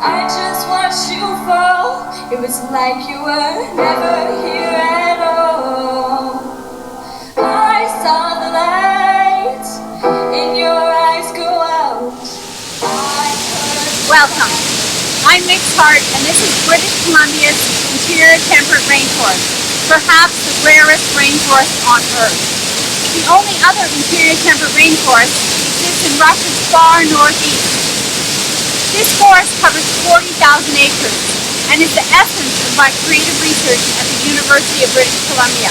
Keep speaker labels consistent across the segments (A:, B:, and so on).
A: I just watched you fall. It was like you were never here at all. I saw the light in your eyes go out.
B: Welcome. I'm Mick Hart, and this is British Columbia's interior temperate rainforest, perhaps the rarest rainforest on Earth. The only other interior temperate rainforest exists in Russia's far northeast. This forest covers 40,000 acres and is the essence of my creative research at the University of British Columbia.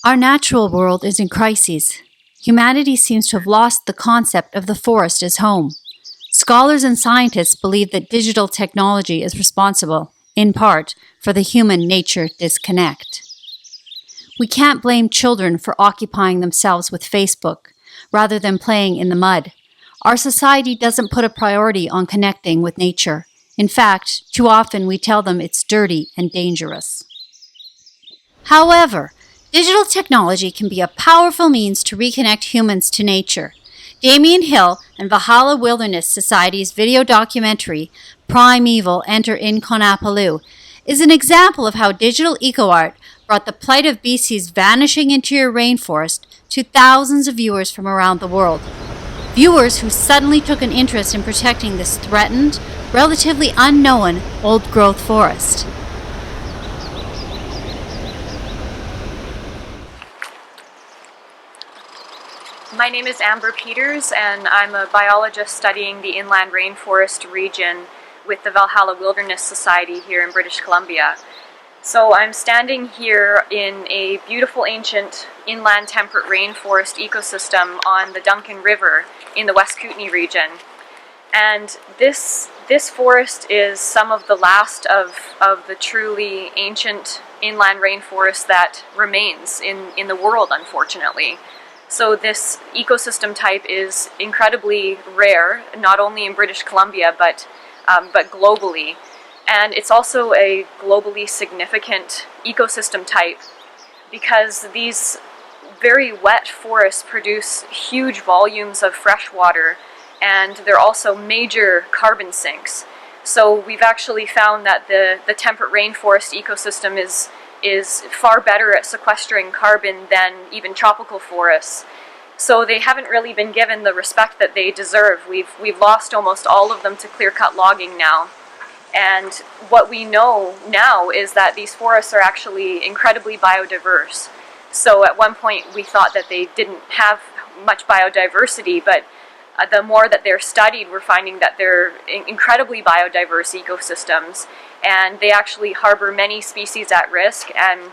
C: Our natural world is in crises. Humanity seems to have lost the concept of the forest as home. Scholars and scientists believe that digital technology is responsible, in part, for the human-nature disconnect. We can't blame children for occupying themselves with Facebook, rather than playing in the mud. Our society doesn't put a priority on connecting with nature. In fact, too often we tell them it's dirty and dangerous. However, digital technology can be a powerful means to reconnect humans to nature. Damien Hill and Valhalla Wilderness Society's video documentary, Primeval Enter Inconapaloo, is an example of how digital eco-art brought the plight of BC's vanishing interior rainforest to thousands of viewers from around the world. Viewers who suddenly took an interest in protecting this threatened, relatively unknown old-growth forest.
D: My name is Amber Peters, and I'm a biologist studying the inland rainforest region with the Valhalla Wilderness Society here in British Columbia. So I'm standing here in a beautiful ancient inland temperate rainforest ecosystem on the Duncan River in the West Kootenay region. And this forest is some of the last of the truly ancient inland rainforest that remains in the world, unfortunately. So this ecosystem type is incredibly rare, not only in British Columbia, but globally. And it's also a globally significant ecosystem type because these very wet forests produce huge volumes of fresh water, and they're also major carbon sinks. So we've actually found that the temperate rainforest ecosystem is far better at sequestering carbon than even tropical forests. So they haven't really been given the respect that they deserve. We've lost almost all of them to clear-cut logging now. And what we know now is that these forests are actually incredibly biodiverse. So at one point we thought that they didn't have much biodiversity, but the more that they're studied, we're finding that they're incredibly biodiverse ecosystems, and they actually harbor many species at risk, and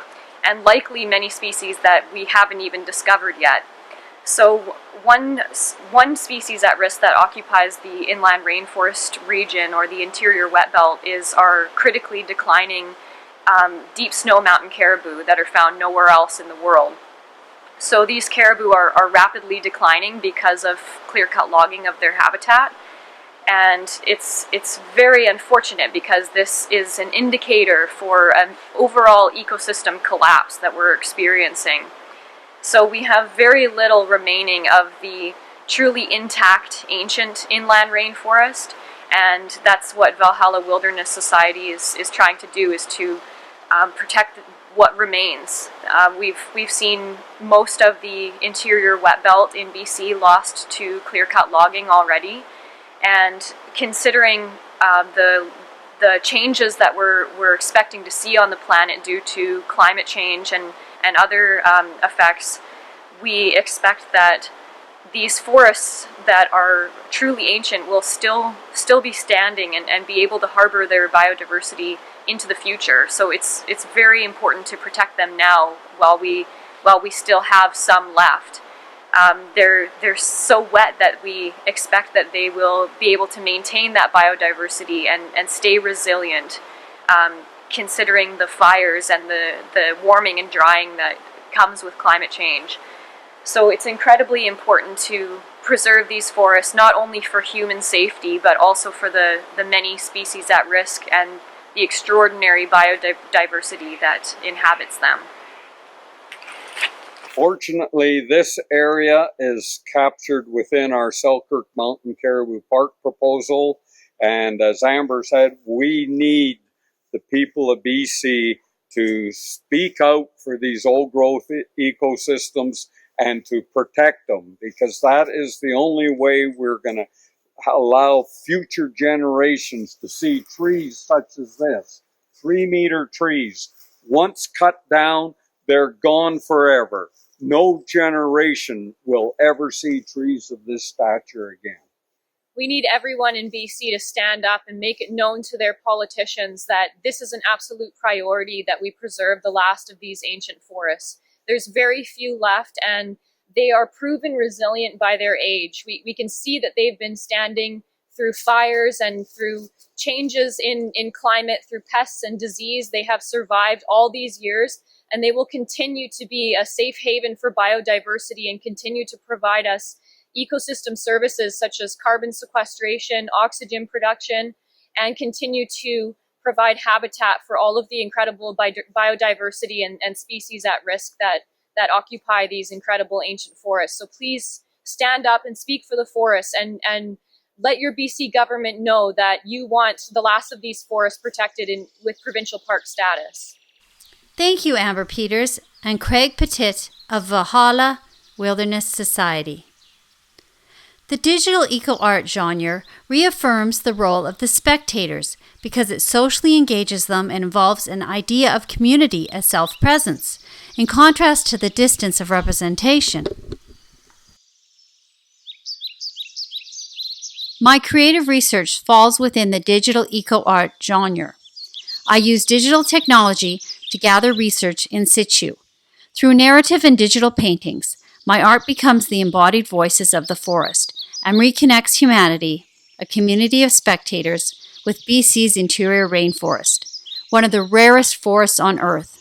D: likely many species that we haven't even discovered yet. So one species at risk that occupies the inland rainforest region or the interior wet belt is our critically declining deep snow mountain caribou that are found nowhere else in the world. So these caribou are rapidly declining because of clear-cut logging of their habitat, and it's very unfortunate because this is an indicator for an overall ecosystem collapse that we're experiencing. So we have very little remaining of the truly intact ancient inland rainforest, and that's what Valhalla Wilderness Society is trying to do, is to protect what remains. We've seen most of the interior wet belt in BC lost to clear-cut logging already, and considering the changes that we're expecting to see on the planet due to climate change and other effects, we expect that these forests that are truly ancient will still be standing and be able to harbor their biodiversity into the future. So it's very important to protect them now while we still have some left. They're so wet that we expect that they will be able to maintain that biodiversity and stay resilient, considering the fires and the warming and drying that comes with climate change. So it's incredibly important to preserve these forests, not only for human safety, but also for the many species at risk and the extraordinary biodiversity that inhabits them.
E: Fortunately, this area is captured within our Selkirk Mountain Caribou Park proposal, And as Amber said, we need the people of BC to speak out for these old growth ecosystems and to protect them, because that is the only way we're going to allow future generations to see trees such as this, 3-meter trees. Once cut down, they're gone forever. No generation will ever see trees of this stature again.
D: We need everyone in BC to stand up and make it known to their politicians that this is an absolute priority, that we preserve the last of these ancient forests. There's very few left, and they are proven resilient by their age. We can see that they've been standing through fires and through changes in climate, through pests and disease. They have survived all these years, and they will continue to be a safe haven for biodiversity and continue to provide us ecosystem services such as carbon sequestration, oxygen production, and continue to provide habitat for all of the incredible biodiversity and species at risk that occupy these incredible ancient forests. So please stand up and speak for the forests, and let your BC government know that you want the last of these forests protected with provincial park status.
C: Thank you, Amber Peters and Craig Petit of Valhalla Wilderness Society. The digital eco-art genre reaffirms the role of the spectators because it socially engages them and involves an idea of community as self-presence, in contrast to the distance of representation. My creative research falls within the digital eco-art genre. I use digital technology to gather research in situ. Through narrative and digital paintings, my art becomes the embodied voices of the forest and reconnects humanity, a community of spectators, with BC's interior rainforest, one of the rarest forests on Earth.